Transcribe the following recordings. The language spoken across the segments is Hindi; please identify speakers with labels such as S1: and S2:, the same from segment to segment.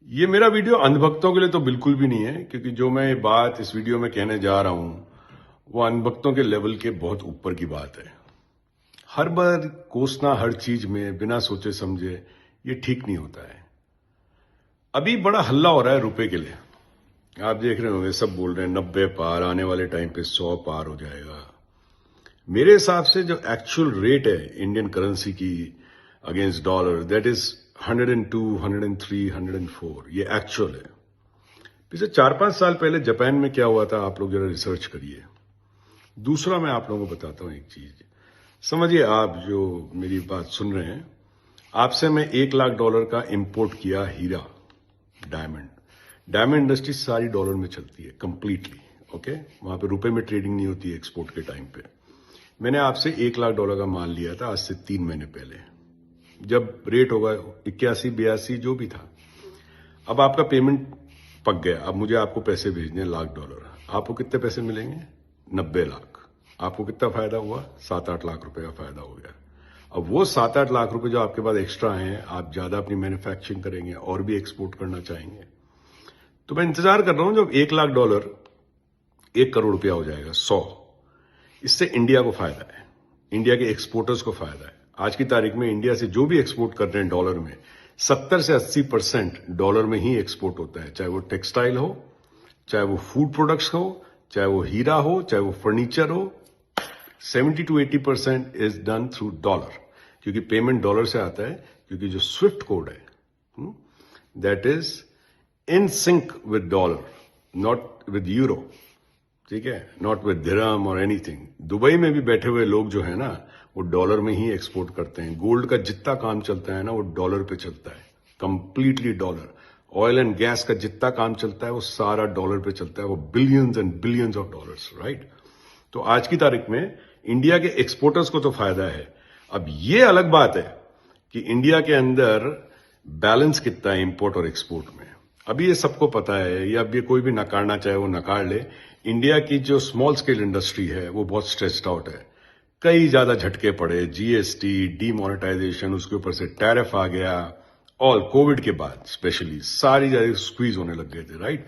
S1: ये मेरा वीडियो अंधभक्तों के लिए तो बिल्कुल भी नहीं है, क्योंकि जो मैं बात इस वीडियो में कहने जा रहा हूं वो अंधभक्तों के लेवल के बहुत ऊपर की बात है। हर बार कोसना हर चीज में बिना सोचे समझे ये ठीक नहीं होता है। अभी बड़ा हल्ला हो रहा है रुपए के लिए। आप देख रहे होंगे, सब बोल रहे हैं 90 पार, आने वाले टाइम पे 100 पार हो जाएगा। मेरे हिसाब से जो एक्चुअल रेट है इंडियन करेंसी की अगेंस्ट डॉलर, दैट इज 102, 103, 104, ये एक्चुअल है। पिछले 4-5 साल पहले जापान में क्या हुआ था, आप लोग जरा रिसर्च करिए। दूसरा मैं आप लोगों को बताता हूं एक चीज। समझिए, आप जो मेरी बात सुन रहे हैं, आपसे मैं $1 लाख का इंपोर्ट किया हीरा, डायमंड। डायमंड इंडस्ट्री सारी डॉलर में चलती है कंप्लीटली, ओके। वहां पे रुपए में ट्रेडिंग नहीं होती है एक्सपोर्ट के टाइम पे। मैंने आपसे $1 लाख का माल लिया था आज से 3 महीने पहले, जब रेट होगा 81-82 जो भी था। अब आपका पेमेंट पक गया, अब मुझे आपको पैसे भेजने $1 लाख। आपको कितने पैसे मिलेंगे? 90 लाख। आपको कितना फायदा हुआ? 7-8 लाख रुपए का फायदा हो गया। अब वो 7-8 लाख रुपए जो आपके पास एक्स्ट्रा हैं, आप ज्यादा अपनी मैन्युफैक्चरिंग करेंगे और भी एक्सपोर्ट करना चाहेंगे। तो मैं इंतजार कर रहा हूं जब $1 लाख $1 करोड़ रुपया हो जाएगा, 100। इससे इंडिया को फायदा है, इंडिया के एक्सपोर्टर्स को फायदा है। आज की तारीख में इंडिया से जो भी एक्सपोर्ट कर रहे हैं डॉलर में, 70 से 80% डॉलर में ही एक्सपोर्ट होता है। चाहे वो टेक्सटाइल हो, चाहे वो फूड प्रोडक्ट्स हो, चाहे वो हीरा हो, चाहे वो फर्नीचर हो, 70 to 80% is done through dollar, क्योंकि पेमेंट डॉलर से आता है। क्योंकि जो स्विफ्ट कोड है that is in sync with dollar, not with euro, ठीक है, नॉट विद दिरहम और एनीथिंग। दुबई में भी बैठे हुए लोग जो है ना, वो डॉलर में ही एक्सपोर्ट करते हैं। गोल्ड का जितना काम चलता है ना, वो डॉलर पे चलता है, completely dollar. Oil and gas का जितना काम चलता है वो सारा डॉलर पे चलता है, वो billions and billions of dollars, right. तो आज की तारीख में इंडिया के एक्सपोर्टर्स को तो फायदा है। अब ये अलग बात है कि इंडिया के अंदर बैलेंस कितना है इंपोर्ट और एक्सपोर्ट में। अभी ये सबको पता है, या अब ये कोई भी नकारना चाहे वो नकार ले। इंडिया की जो स्मॉल स्केल इंडस्ट्री है वो बहुत स्ट्रेस्ड आउट है। कई ज्यादा झटके पड़े, जीएसटी, डीमोनेटाइजेशन, उसके ऊपर से टैरिफ आ गया, ऑल कोविड के बाद स्पेशली सारी ज्यादा स्क्वीज होने लग गए थे, राइट।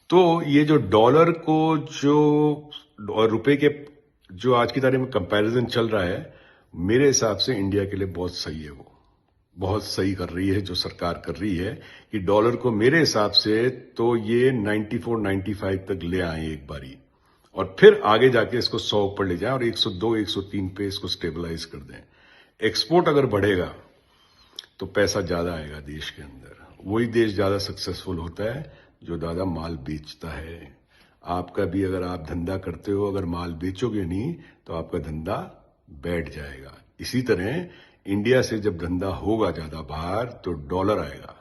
S1: तो ये जो डॉलर को जो और रुपए के जो आज की तारीख में कंपैरिजन चल रहा है, मेरे हिसाब से इंडिया के लिए बहुत सही है। वो बहुत सही कर रही है जो सरकार कर रही है कि डॉलर को मेरे हिसाब से तो ये 94-95 तक ले आए एक बारी, और फिर आगे जाके इसको 100 ऊपर ले जाए और 102, 103 पे इसको स्टेबलाइज कर दें। एक्सपोर्ट अगर बढ़ेगा तो पैसा ज्यादा आएगा देश के अंदर। वही देश ज्यादा सक्सेसफुल होता है जो ज्यादा माल बेचता है। आपका भी अगर आप धंधा करते हो, अगर माल बेचोगे नहीं तो आपका धंधा बैठ जाएगा। इसी तरह इंडिया से जब धंधा होगा ज्यादा बाहर, तो डॉलर आएगा।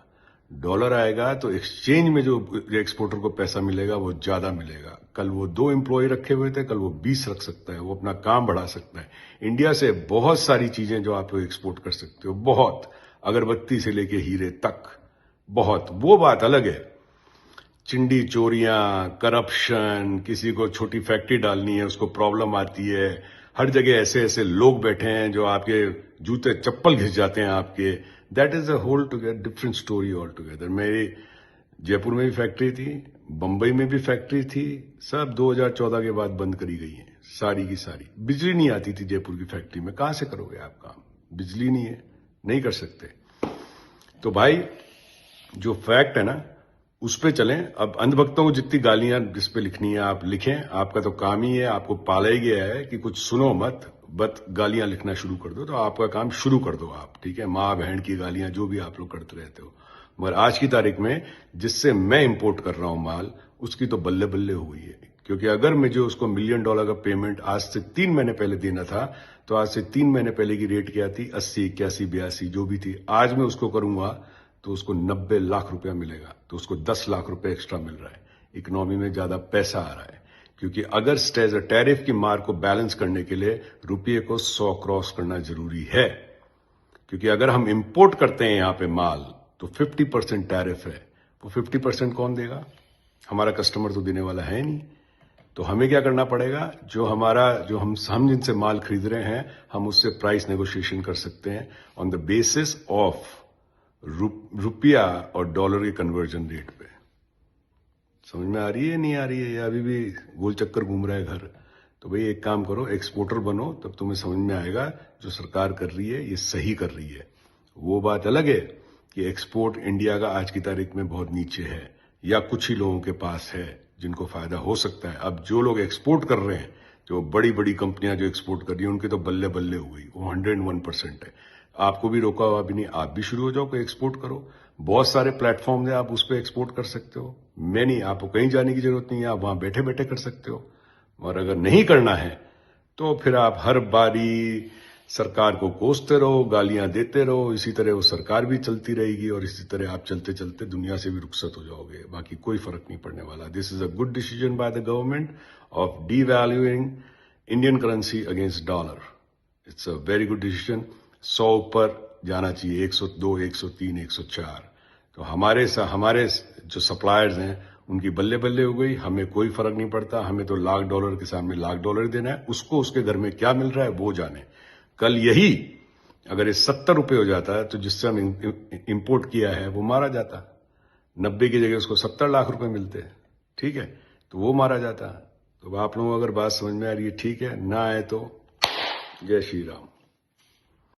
S1: डॉलर आएगा तो एक्सचेंज में जो एक्सपोर्टर को पैसा मिलेगा वो ज्यादा मिलेगा। कल वो 2 एम्प्लॉय रखे हुए थे, कल वो 20 रख सकता है, वो अपना काम बढ़ा सकता है। इंडिया से बहुत सारी चीजें जो आप लोग एक्सपोर्ट कर सकते हो, बहुत, अगरबत्ती से लेके हीरे तक, बहुत। वो बात अलग है। चिंडी चोरियां, करप्शन, किसी को छोटी फैक्ट्री डालनी है उसको प्रॉब्लम आती है। हर जगह ऐसे ऐसे लोग बैठे हैं जो आपके जूते चप्पल घिस जाते हैं आपके। That is a whole together different story all together. मेरी जयपुर में भी फैक्ट्री थी, बंबई में भी फैक्ट्री थी, सब 2014 के बाद बंद करी गई है सारी की सारी। बिजली नहीं आती थी जयपुर की फैक्ट्री में, कहां से करोगे आप काम? बिजली नहीं है, नहीं कर सकते। तो भाई जो फैक्ट है ना उस पे चलें। अब अंधभक्तों को जितनी गालियां जिस पे लिखनी है आप लिखें, आपका तो काम ही है, आपको पाला ही गया है कि कुछ सुनो मत, बस गालियां लिखना शुरू कर दो। तो आपका काम शुरू कर दो आप, ठीक है। माँ बहन की गालियां जो भी आप लोग करते रहते हो, मगर आज की तारीख में जिससे मैं इंपोर्ट कर रहा हूं माल, उसकी तो बल्ले बल्ले हुई है। क्योंकि अगर मुझे उसको $1 मिलियन का पेमेंट आज से 3 महीने पहले देना था, तो आज से 3 महीने पहले की रेट क्या थी? 80, 81, 82 जो भी थी। आज मैं उसको करूंगा तो उसको 90 लाख रुपया मिलेगा, तो उसको 10 लाख रुपए एक्स्ट्रा मिल रहा है। इकोनॉमी में ज्यादा पैसा आ रहा है, क्योंकि अगर टैरिफ की मार को बैलेंस करने के लिए रुपये को 100 क्रॉस करना जरूरी है। क्योंकि अगर हम इंपोर्ट करते हैं यहां पे माल तो 50% टैरिफ है। वो 50% कौन देगा? हमारा कस्टमर तो देने वाला है नहीं। तो हमें क्या करना पड़ेगा? जो हम जिनसे माल खरीद रहे हैं, हम उससे प्राइस नेगोशिएशन कर सकते हैं ऑन द बेसिस ऑफ रुपया और डॉलर के कन्वर्जन रेट पे। समझ में आ रही है नहीं आ रही है, या अभी भी गोल चक्कर घूम रहा है घर? तो भाई एक काम करो, एक्सपोर्टर बनो, तब तुम्हें समझ में आएगा जो सरकार कर रही है ये सही कर रही है। वो बात अलग है कि एक्सपोर्ट इंडिया का आज की तारीख में बहुत नीचे है, या कुछ ही लोगों के पास है जिनको फायदा हो सकता है। अब जो लोग एक्सपोर्ट कर रहे हैं, जो बड़ी बड़ी कंपनियां जो एक्सपोर्ट कर रही हैं, उनके तो बल्ले बल्ले हो गई, वो 101% है। आपको भी रोका हुआ भी नहीं, आप भी शुरू हो जाओ, कोई एक्सपोर्ट करो। बहुत सारे प्लेटफॉर्म है, आप उस पर एक्सपोर्ट कर सकते हो। मैं नहीं, आपको कहीं जाने की जरूरत नहीं है, आप वहां बैठे बैठे कर सकते हो। और अगर नहीं करना है तो फिर आप हर बारी सरकार को कोसते रहो, गालियां देते रहो, इसी तरह वो सरकार भी चलती रहेगी और इसी तरह आप चलते चलते दुनिया से भी रुखसत हो जाओगे। बाकी कोई फर्क नहीं पड़ने वाला। This is a good decision by the government of devaluing Indian currency against dollar. It's a very good decision. 100 ऊपर जाना चाहिए, 102, 103, 104। तो हमारे जो सप्लायर्स हैं उनकी बल्ले बल्ले हो गई। हमें कोई फर्क नहीं पड़ता, हमें तो $1,00,000 के सामने $1,00,000 देना है। उसको उसके घर में क्या मिल रहा है वो जाने। कल यही अगर ये 70 रुपए हो जाता है तो जिससे हम इंपोर्ट किया है वो मारा जाता। 90 की जगह उसको 70 लाख रुपए मिलते। ठीक है, तो वो मारा जाता। तो आप लोगों को अगर बात समझ में आ रही है ठीक है, ना आए तो जय श्री राम।